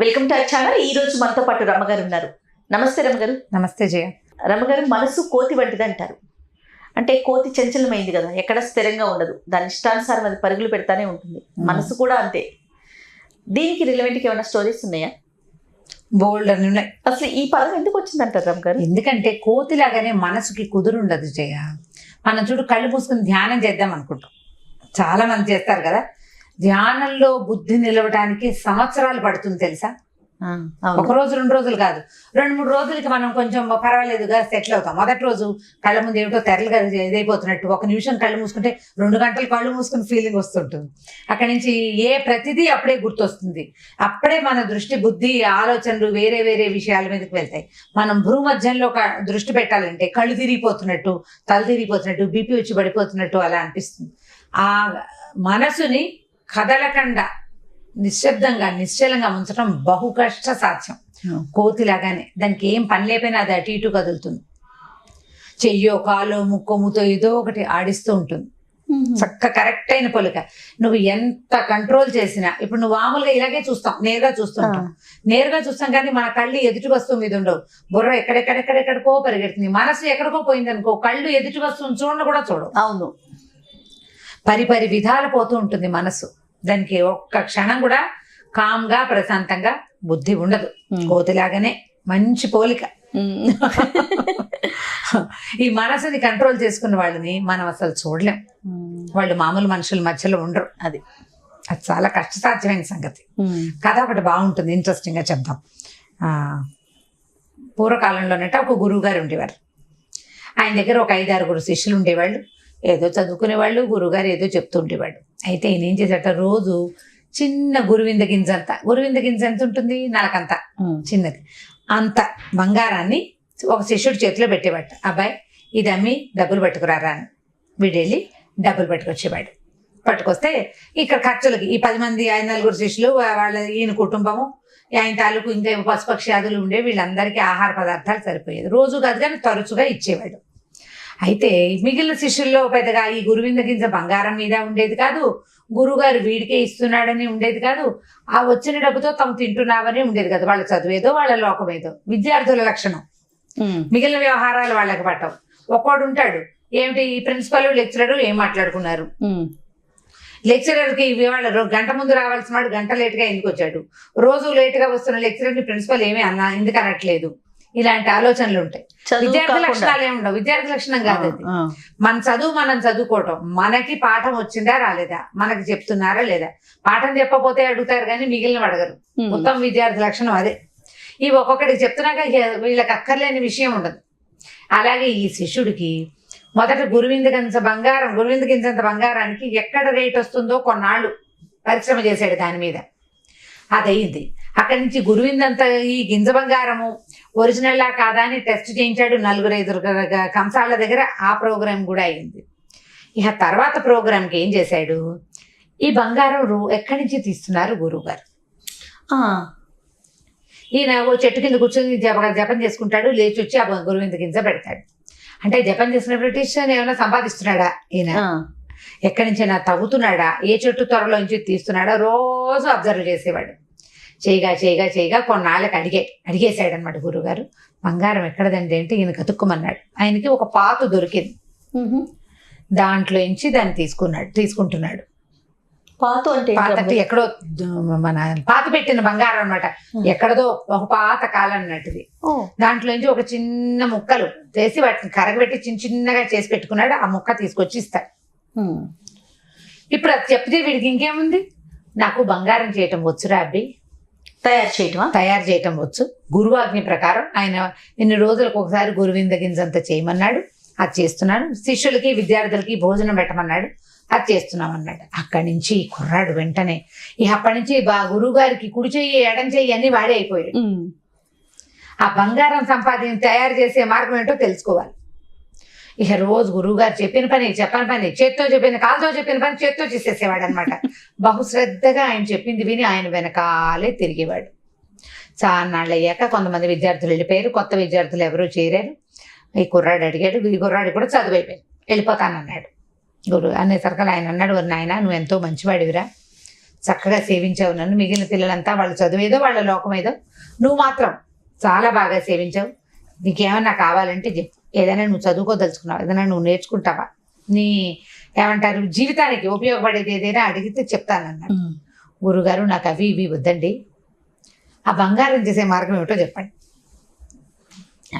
Welcome to our channel. ఈ రోజు మనతో పాటు రమ్మగారు ఉన్నారు. నమస్తే రమ్మగారు. నమస్తే జయ. రమ్మగారు, మనసు కోతి వంటిది అంటారు. అంటే కోతి చంచలమైంది కదా, ఎక్కడ స్థిరంగా ఉండదు, దాని ఇష్టానుసారం అది పరుగులు పెడతానే ఉంటుంది. మనసు కూడా అంతే. దీనికి రిలవెంట్గా ఏమైనా స్టోరీస్ ఉన్నాయా? బోల్డ్ అని ఉన్నాయి. అసలు ఈ పదం ఎందుకు వచ్చింది అంటారు రమ్మగారు? ఎందుకంటే కోతిలాగానే మనసుకి కుదురుండదు జయ. మనం చూడు కళ్ళు మూసుకుని ధ్యానం చేద్దాం అనుకుంటాం, చాలా మంది చేస్తారు కదా. ధ్యానంలో బుద్ధి నిలవడానికి సంవత్సరాలు పడుతుంది తెలుసా. ఒక రోజు 2 రోజులు కాదు, 2-3 రోజులకి మనం కొంచెం పర్వాలేదుగా సెటిల్ అవుతాం. మొదటి రోజు కళ్ళ ముందు ఏమిటో తెరలుగా ఇదైపోతున్నట్టు, 1 నిమిషం కళ్ళు మూసుకుంటే 2 గంటలు కళ్ళు మూసుకుని ఫీలింగ్ వస్తుంటుంది. అక్కడి నుంచి ప్రతిదీ అప్పుడే గుర్తొస్తుంది. అప్పుడే మన దృష్టి, బుద్ధి, ఆలోచనలు వేరే వేరే విషయాల మీదకి వెళ్తాయి. మనం భూమధ్యంలో దృష్టి పెట్టాలంటే కళ్ళు తిరిగిపోతున్నట్టు, తల తిరిగిపోతున్నట్టు, బీపీ వచ్చి పడిపోతున్నట్టు అలా అనిపిస్తుంది. ఆ మనసుని కదలకుండా నిశ్శబ్దంగా నిశ్చలంగా ఉంచడం బహు కష్ట సాధ్యం. కోతిలాగానే దానికి ఏం పని లేకపోయినా అది అటు ఇటు కదులుతుంది. చెయ్యో కాలో ముక్కో ముతో ఏదో ఒకటి ఆడిస్తూ ఉంటుంది. చక్క కరెక్ట్ అయిన పొలిక. నువ్వు ఎంత కంట్రోల్ చేసినా, ఇప్పుడు నువ్వు మామూలుగా ఇలాగే చూస్తాం, నేరుగా చూస్తాం కానీ మన కళ్ళు ఎదుటి వస్తువు మీద ఉండవు. బుర్ర ఎక్కడెక్కడెక్కడెక్కడికో పరిగెడుతుంది. మనసు ఎక్కడికో పోయింది అనుకో, కళ్ళు ఎదుటి వస్తువుని చూడను కూడా చూడవు. అవును, పరిపరి విధాలు పోతూ ఉంటుంది మనసు. దానికి ఒక్క క్షణం కూడా కామ్గా ప్రశాంతంగా బుద్ధి ఉండదు. కోతిలాగానే మంచి పోలిక. ఈ మనసుని కంట్రోల్ చేసుకున్న వాళ్ళని మనం అసలు చూడలేం. వాళ్ళు మామూలు మనుషుల మధ్యలో ఉండరు. అది చాలా కష్టసాధ్యమైన సంగతి. కథ ఒకటి బాగుంటుంది, ఇంట్రెస్టింగ్గా చెప్దాం. పూర్వకాలంలోనంటే ఒక గురువు గారు ఉండేవారు. ఆయన దగ్గర ఒక 5-6 శిష్యులు ఉండేవాళ్ళు. ఏదో చదువుకునేవాళ్ళు, గురువుగారు ఏదో చెప్తూ ఉండేవాడు. అయితే ఈయన ఏం చేసేట, రోజు చిన్న గురువింద గింజ ఎంత ఉంటుంది, నాకంత చిన్నది, అంత బంగారాన్ని ఒక శిష్యుడి చేతిలో పెట్టేవాడు. అబ్బాయి ఇది అమ్మి డబ్బులు పట్టుకురారా అని. వీడెళ్ళి డబ్బులు పట్టుకొచ్చేవాడు. పట్టుకొస్తే ఇక్కడ ఖర్చులకి ఈ 10 మంది 5-4 శిష్యులు, వాళ్ళ ఈయన కుటుంబము, ఆయన తాలూకు ఇంకా పశుపక్షాదులు ఉండే, వీళ్ళందరికీ ఆహార పదార్థాలు సరిపోయేది. రోజు కాదు కానీ తరచుగా ఇచ్చేవాడు. అయితే మిగిలిన శిష్యుల్లో పెద్దగా ఈ గురువింద గింజ బంగారం మీద ఉండేది కాదు, గురువుగారు వీడికే ఇస్తున్నాడని ఉండేది కాదు, ఆ వచ్చిన డబ్బుతో తాము తింటున్నావని ఉండేది కాదు. వాళ్ళ చదువేదో వాళ్ళ లోకమేదో. విద్యార్థుల లక్షణం. మిగిలిన వ్యవహారాలు వాళ్ళకి పట్టవు. ఒక్కోడు ఉంటాడు, ఏమిటి ఈ ప్రిన్సిపల్ లెక్చరర్ ఏం మాట్లాడుకున్నారు, లెక్చరర్కి ఇవాళ గంట ముందు రావాల్సిన వాడు గంట లేటుగా ఎందుకు వచ్చాడు, రోజు లేటుగా వస్తున్న లెక్చరర్ని ప్రిన్సిపల్ ఏమీ ఎందుకు అనట్లేదు. ఇలాంటి ఆలోచనలు ఉంటాయి. విద్యార్థి లక్షణాలు ఏమి ఉండవు. విద్యార్థి లక్షణం కాదు అది. మనం చదువుకోవటం, మనకి పాఠం వచ్చిందా రాలేదా, మనకి చెప్తున్నారా లేదా. పాఠం చెప్పకపోతే అడుగుతారు కానీ మిగిలిన అడగరు. మొత్తం విద్యార్థి లక్షణం అదే. ఈ ఒక్కొక్కడికి చెప్తున్నాక వీళ్ళకి అక్కర్లేని విషయం ఉండదు. అలాగే ఈ శిష్యుడికి మొదట గురువింద గింజంత బంగారానికి ఎక్కడ రేట్ వస్తుందో కొన్నాళ్ళు పరిశ్రమ చేశాడు దాని మీద. అదయింది. అక్కడి నుంచి గురువిందంత ఈ గింజ బంగారము ఒరిజినల్లా కాదా అని టెస్ట్ చేయించాడు 4-5 కంసాల దగ్గర. ఆ ప్రోగ్రాం కూడా అయింది. ఇక తర్వాత ప్రోగ్రాంకి ఏం చేశాడు, ఈ బంగారం ఎక్కడి నుంచి తీస్తున్నారు గురువుగారు. ఈయన ఓ చెట్టు కింద కూర్చొని జపం చేసుకుంటాడు. లేచి వచ్చి ఆ గురువింద గింజ పెడతాడు. అంటే జపం చేసిన బ్రిటిష్ ఏమైనా సంపాదిస్తున్నాడా ఈయన, ఎక్కడి నుంచైనా తవ్వుతున్నాడా, ఏ చెట్టు త్వరలోంచి తీస్తున్నాడా, రోజు అబ్జర్వ్ చేసేవాడు. చేయగా కొన్నాళ్ళకి అడిగేశాడు అనమాట గురువుగారు. బంగారం ఎక్కడదండి అంటే ఈయన కతుక్కుమన్నాడు. ఆయనకి ఒక పాత దొరికింది. దాంట్లో నుంచి దాన్ని తీసుకుంటున్నాడు. పాత అంటే ఎక్కడో మన పాత పెట్టిన బంగారం అనమాట, ఎక్కడదో ఒక పాత కాలం అన్నట్టుది. దాంట్లో నుంచి ఒక చిన్న ముక్కలు చేసి వాటిని కరగబెట్టి చిన్నగా చేసి పెట్టుకున్నాడు. ఆ ముక్క తీసుకొచ్చి ఇస్తాడు. ఇప్పుడు అది చెప్తే వీడికి ఇంకేముంది, నాకు బంగారం చేయటం వచ్చురా అబ్బి, తయారు చేయటం వచ్చు. గురువు ఆజ్ఞ ప్రకారం ఆయన ఇన్ని రోజులకు ఒకసారి గురువింద గింజంతా చేయమన్నాడు. అది చేస్తున్నాను. శిష్యులకి విద్యార్థులకి భోజనం పెట్టమన్నాడు. అది చేస్తున్నామన్నాడు. అక్కడి నుంచి కుర్రాడు వెంటనే అప్పటి నుంచి గురువు గారికి కుడి చెయ్యి ఎడం చెయ్యి అన్ని వాడే అయిపోయాడు. ఆ బంగారం తయారు చేసే మార్గం ఏంటో తెలుసుకోవాలి. ఇక రోజు గురువు గారు చెప్పని పని చేత్తో చెప్పిన కాలుతో చెప్పిన పని చేత్తో చేసేసేవాడు అనమాట. బహుశ్రద్ధగా ఆయన చెప్పింది విని ఆయన వెనకాలే తిరిగేవాడు. చాన్నాళ్ళు అయ్యాక కొంతమంది విద్యార్థులు వెళ్ళిపోయారు, కొత్త విద్యార్థులు ఎవరూ చేరారు. ఈ కుర్రాడు అడిగాడు, ఈ కుర్రాడు కూడా చదువైపోయాడు, వెళ్ళిపోతానన్నాడు. గురువు అనేసరికి ఆయన అన్నాడు, నాయన నువ్వు ఎంతో మంచివాడివిరా, చక్కగా సేవించావు నన్ను, మిగిలిన పిల్లలంతా వాళ్ళ చదువేదో వాళ్ళ లోకమేదో, నువ్వు మాత్రం చాలా బాగా సేవించావు. నీకేమన్నా కావాలంటే చెప్పు, ఏదైనా నువ్వు చదువుకోదలుచుకున్నావు, ఏదైనా నువ్వు నేర్చుకుంటావా, నీ ఏమంటారు జీవితానికి ఉపయోగపడేది ఏదైనా అడిగితే చెప్తానన్నాడు. గురుగారు నాకు అవి ఇవి వద్దండి, ఆ బంగారం చేసే మార్గం ఏమిటో చెప్పండి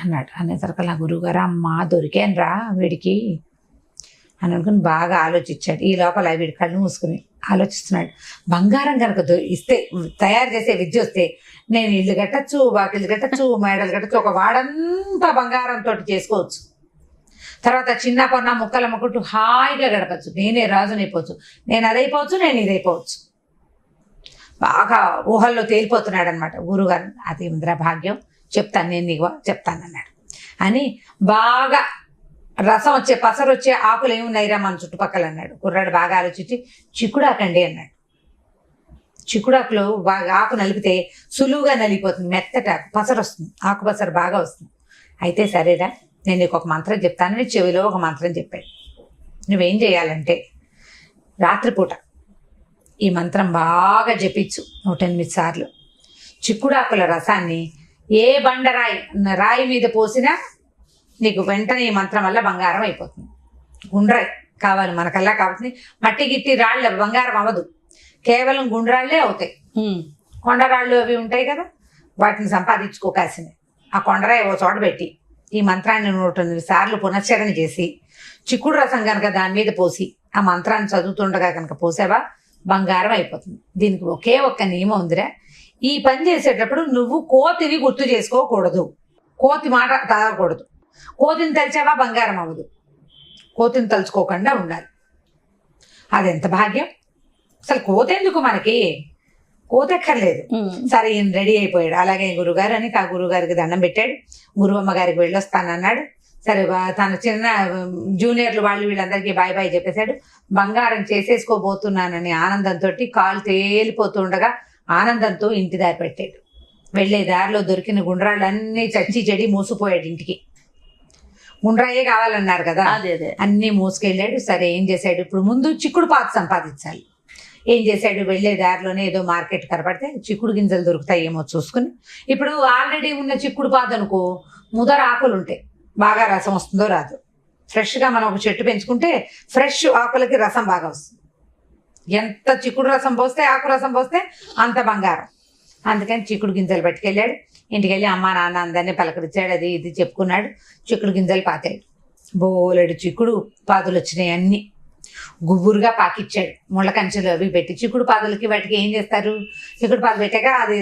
అన్నాడు. అనేసరికి నా గురువుగారు అమ్మ దొరికాను రా వీడికి అని అనుకుని బాగా ఆలోచించాడు. ఈ లోపల వీడి కళ్ళు మూసుకుని ఆలోచిస్తున్నాడు. బంగారం కనుక ఇస్తే, తయారు చేసే విద్య వస్తే నేను ఇల్లు కట్టచ్చు, వాకిళ్ళు కట్టచ్చు, మేడలు కట్టచ్చు, ఒక వాడంతా బంగారంతో చేసుకోవచ్చు. తర్వాత చిన్న పొన్న ముక్కలు అమ్ముకుంటూ హాయిగా గడపచ్చు. నేనే రాజునైపోవచ్చు, నేను అదైపోవచ్చు, నేను ఇదైపోవచ్చు. బాగా ఊహల్లో తేలిపోతున్నాడు అనమాట గురుగారు. అది ఇంద్ర భాగ్యం, చెప్తాను నేను నీకు చెప్తానన్నాడు. అని బాగా రసం వచ్చే పసరు వచ్చే ఆకులు ఏమున్నాయిరా మన చుట్టుపక్కల అన్నాడు. కుర్రాడు బాగా ఆలోచించి చిక్కుడాకండి అన్నాడు. చిక్కుడాకులో బాగా ఆకు నలిపితే సులువుగా నలిగిపోతుంది, మెత్తట పసరు వస్తుంది, ఆకు పసరు బాగా వస్తుంది. అయితే సరేరా నేను నీకు ఒక మంత్రం చెప్తానని చెవిలో ఒక మంత్రం చెప్పాడు. నువ్వేం చేయాలంటే రాత్రిపూట ఈ మంత్రం బాగా జపించు 108 సార్లు. చిక్కుడాకుల రసాన్ని ఏ రాయి మీద పోసినా నీకు వెంటనే ఈ మంత్రం వల్ల బంగారం అయిపోతుంది. గుండ్రాయి కావాలి మనకల్లా, కాబట్టి మట్టి గిట్టి రాళ్ళు బంగారం అవ్వదు, కేవలం గుండ్రాళ్లే అవుతాయి. కొండరాళ్ళు అవి ఉంటాయి కదా, వాటిని సంపాదించుకోకాల్సింది. ఆ కొండరాయి ఓ చోట పెట్టి ఈ మంత్రాన్ని 108 సార్లు పునశ్చరణ చేసి చిక్కుడు రసం కనుక దాని మీద పోసి ఆ మంత్రాన్ని చదువుతుండగా కనుక పోసావా బంగారం అయిపోతుంది. దీనికి ఒకే ఒక్క నియమం ఉందిరా, ఈ పని చేసేటప్పుడు నువ్వు కోతిని గుర్తు చేసుకోకూడదు, కోతి మాట తాగకూడదు. కోతిని తలిచావా బంగారం అవ్వదు, కోతిని తలుచుకోకుండా ఉండాలి. అది ఎంత భాగ్యం అసలు! కోతి ఎందుకు మనకి, కోతి ఎక్కర్లేదు. సరే ఈయన రెడీ అయిపోయాడు. అలాగే గురుగారు అని ఆ గురుగారికి దండం పెట్టాడు. గురువమ్మ గారికి వెళ్ళొస్తానన్నాడు. సరే తన చిన్న జూనియర్లు వాళ్ళు వీళ్ళందరికీ బాయ్ బాయ్ చెప్పేశాడు. బంగారం చేసేసుకోబోతున్నానని ఆనందంతో కాలు తేలిపోతుండగా ఆనందంతో ఇంటి దారి పెట్టాడు. వెళ్ళే దారిలో దొరికిన గుండ్రాళ్ళన్నీ చచ్చి చెడి మూసిపోయాడు. ఇంటికి గుండ్రాయే కావాలన్నారు కదా, అన్నీ మూసుకెళ్ళాడు. సరే ఏం చేశాడు, ఇప్పుడు ముందు చిక్కుడు పాత సంపాదించాలి. ఏం చేశాడు, వెళ్ళే దారిలోనే ఏదో మార్కెట్ కనపడితే చిక్కుడు గింజలు దొరుకుతాయేమో చూసుకుని, ఇప్పుడు ఆల్రెడీ ఉన్న చిక్కుడు పాత అనుకో ముదర ఆకులు ఉంటాయి, బాగా రసం వస్తుందో రాదు. ఫ్రెష్గా మనం ఒక చెట్టు పెంచుకుంటే ఫ్రెష్ ఆకులకి రసం బాగా వస్తుంది. ఎంత చిక్కుడు రసం పోస్తే, ఆకు రసం పోస్తే అంత బంగారం. అందుకని చిక్కుడు గింజలు పట్టుకెళ్ళాడు. ఇంటికి వెళ్ళి అమ్మ నాన్న అందరినీ పలకరించాడు, అది ఇది చెప్పుకున్నాడు. చిక్కుడు గింజలు పాతాడు. బోలెడు చిక్కుడు పాదులు వచ్చినాయి, అన్నీ గుబురుగా పాకిచ్చాడు. ముళ్ళ కంచెలు అవి పెట్టి చిక్కుడు పాదులకి వాటికి ఏం చేస్తారు, చిక్కుడు పాదు పెట్టాక అది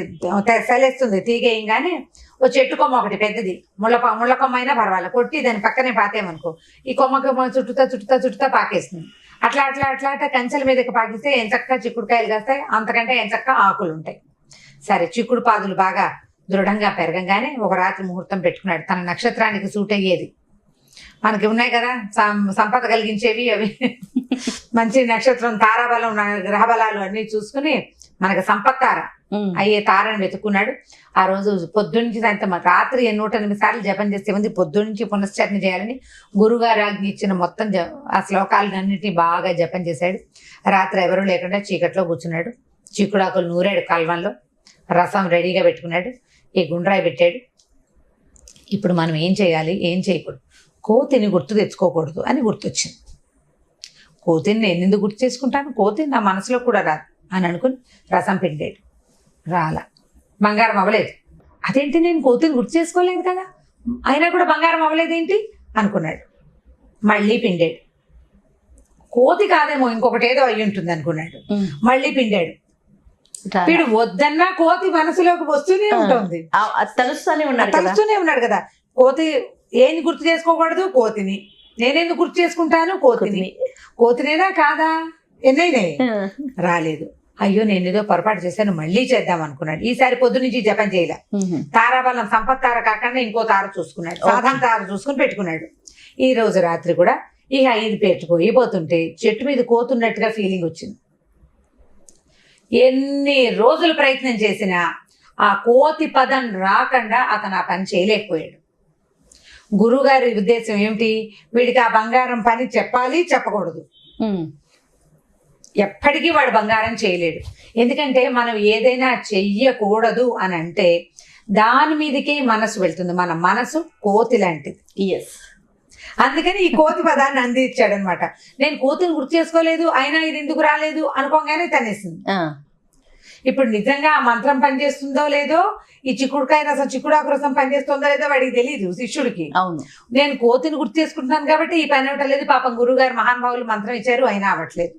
సెలేస్తుంది, తీగేయంగానే ఓ చెట్టు కొమ్మ ఒకటి పెద్దది ముళ్ళ కొమ్మ అయినా పర్వాలేదు కొట్టి దాని పక్కనే పాతేమనుకో ఈ కొమ్మ చుట్టుతా పాకేస్తుంది. అట్లా కంచెల మీదకి పాకిస్తే ఎంచక్క చిక్కుడుకాయలు కాస్తాయి, అంతకంటే ఎంచక్క ఆకులు ఉంటాయి. సరే చిక్కుడు పాదులు బాగా దృఢంగా పెరగంగానే ఒక రాత్రి ముహూర్తం పెట్టుకున్నాడు. తన నక్షత్రానికి సూట్ అయ్యేది మనకి ఉన్నాయి కదా సంపద కలిగించేవి, అవి మంచి నక్షత్రం తారాబలం గ్రహబలాలు అన్ని చూసుకుని మనకు సంపత్తార అయ్యే తారని వెతుక్కున్నాడు. ఆ రోజు పొద్దున్నుంచి సాయంత్రం రాత్రి 108 సార్లు జపం చేస్తే ఉంది. పొద్దున్నుంచి పునశ్చరణ చేయాలని గురుగారు ఆజ్ఞ ఇచ్చిన మొత్తం ఆ శ్లోకాలన్నింటినీ బాగా జపం చేశాడు. రాత్రి ఎవరూ లేకుండా చీకట్లో కూర్చున్నాడు. చిక్కుడాకులు నూరాడు, కల్వంలో రసం రెడీగా పెట్టుకున్నాడు. ఈ గుండ్రాయి పెట్టాడు. ఇప్పుడు మనం ఏం చేయాలి, ఏం చేయకూడదు, కోతిని గుర్తు తెచ్చుకోకూడదు అని గుర్తొచ్చింది. కోతిని నేను ఎందుకు గుర్తు చేసుకుంటాను, కోతి నా మనసులో కూడా రాదు అని అనుకుని రసం పిండాడు. రాలా, బంగారం అవ్వలేదు. అదేంటి, నేను కోతిని గుర్తు చేసుకోలేదు కదా, అయినా కూడా బంగారం అవ్వలేదేంటి అనుకున్నాడు. మళ్ళీ పిండాడు. కోతి కాదేమో ఇంకొకటి ఏదో అయ్యి ఉంటుంది అనుకున్నాడు. మళ్ళీ పిండాడు. వీడు వద్దన్నా కోతి మనసులోకి వస్తూనే ఉంటుంది, తలుస్తూనే ఉన్నాడు కదా. కోతి ఏంది గుర్తు చేసుకోకూడదు, కోతిని. నేనెందుకు గుర్తు చేసుకుంటాను, కోతినేనా కాదా, ఎన్నైనాయి రాలేదు. అయ్యో నేను ఏదో పొరపాటు చేశాను, మళ్ళీ చేద్దాం అనుకున్నాడు. ఈసారి పొద్దు నుంచి జపం చేయలే. తారాబలం సంపత్తార కాకుండా ఇంకో తార చూసుకున్నాడు, సాధారణ తార చూసుకుని పెట్టుకున్నాడు. ఈ రోజు రాత్రి కూడా ఇక 5 పెట్టుకోపోతుంటే చెట్టు మీద కోతున్నట్టుగా ఫీలింగ్ వచ్చింది. ఎన్ని రోజులు ప్రయత్నం చేసినా ఆ కోతి పదం రాకుండా అతను ఆ పని చేయలేకపోయాడు. గురువుగారి ఉద్దేశం ఏమిటి, వీడికి ఆ బంగారం పని చెప్పాలి, చెప్పకూడదు. ఎప్పటికీ వాడు బంగారం చేయలేడు. ఎందుకంటే మనం ఏదైనా చెయ్యకూడదు అని అంటే దాని మీదకే మనసు వెళ్తుంది. మన మనసు కోతి లాంటిది. ఎస్. అందుకని ఈ కోతి పదాన్ని అందించాడనమాట. నేను కోతిని గుర్తు చేసుకోలేదు, అయినా ఇది ఎందుకు రాలేదు అనుకోగానే తనేసింది. ఇప్పుడు నిజంగా ఆ మంత్రం పనిచేస్తుందో లేదో, ఈ చిక్కుడుకాయ రసం, చిక్కుడాకు రసం పనిచేస్తుందో లేదో వాడికి తెలియదు శిష్యుడికి. అవును. నేను కోతిని గుర్తు చేసుకుంటున్నాను కాబట్టి ఈ పని అవ్వట్లేదు. పాపం గురువు గారు మహానుభావులు మంత్రం ఇచ్చారు, అయినా అవ్వట్లేదు.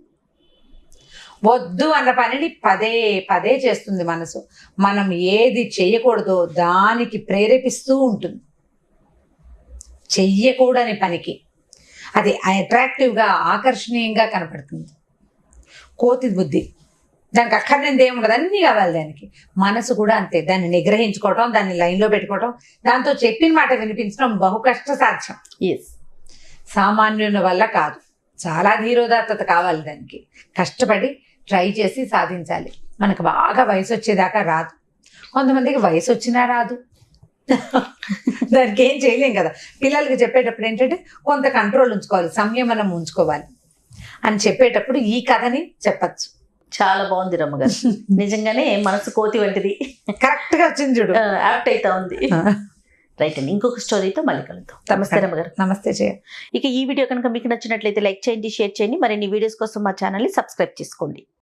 వద్దు అన్న పనిని పదే పదే చేస్తుంది మనసు. మనం ఏది చెయ్యకూడదో దానికి ప్రేరేపిస్తూ ఉంటుంది. చెయ్యకూడని పనికి అది అట్రాక్టివ్గా, ఆకర్షణీయంగా కనపడుతుంది. కోతి బుద్ధి, దానికి అక్కర్లేనిది ఏముండదు, అన్నీ కావాలి దానికి. మనసు కూడా అంతే. దాన్ని నిగ్రహించుకోవటం, దాన్ని లైన్లో పెట్టుకోవటం, దాంతో చెప్పిన మాట వినిపించడం బహు కష్ట సాధ్యం. ఎస్. సామాన్యుల వల్ల కాదు. చాలా ధీరోదాత్తత కావాలి దానికి. కష్టపడి ట్రై చేసి సాధించాలి. మనకు బాగా వయసు వచ్చేదాకా రాదు. కొంతమందికి వయసు వచ్చినా రాదు. దానికి ఏం చేయలేం కదా. పిల్లలకి చెప్పేటప్పుడు ఏంటంటే కొంత కంట్రోల్ ఉంచుకోవాలి, సంయమనం ఉంచుకోవాలి అని చెప్పేటప్పుడు ఈ కథని చెప్పచ్చు. చాలా బాగుంది రమ్మగారు. నిజంగానే మనసు కోతి వంటిది. కరెక్ట్ గా వచ్చింది చూడు. యాప్ట్ అవుతా ఉంది. రైట్ అండి. ఇంకొక స్టోరీతో మళ్ళీ కలుద్దాం. నమస్తే రమ్మగారు. నమస్తే జయ. ఇక ఈ వీడియో కనుక మీకు నచ్చినట్లయితే లైక్ చేయండి, షేర్ చేయండి. మరిన్ని వీడియోస్ కోసం మా ఛానల్ని సబ్స్క్రైబ్ చేసుకోండి.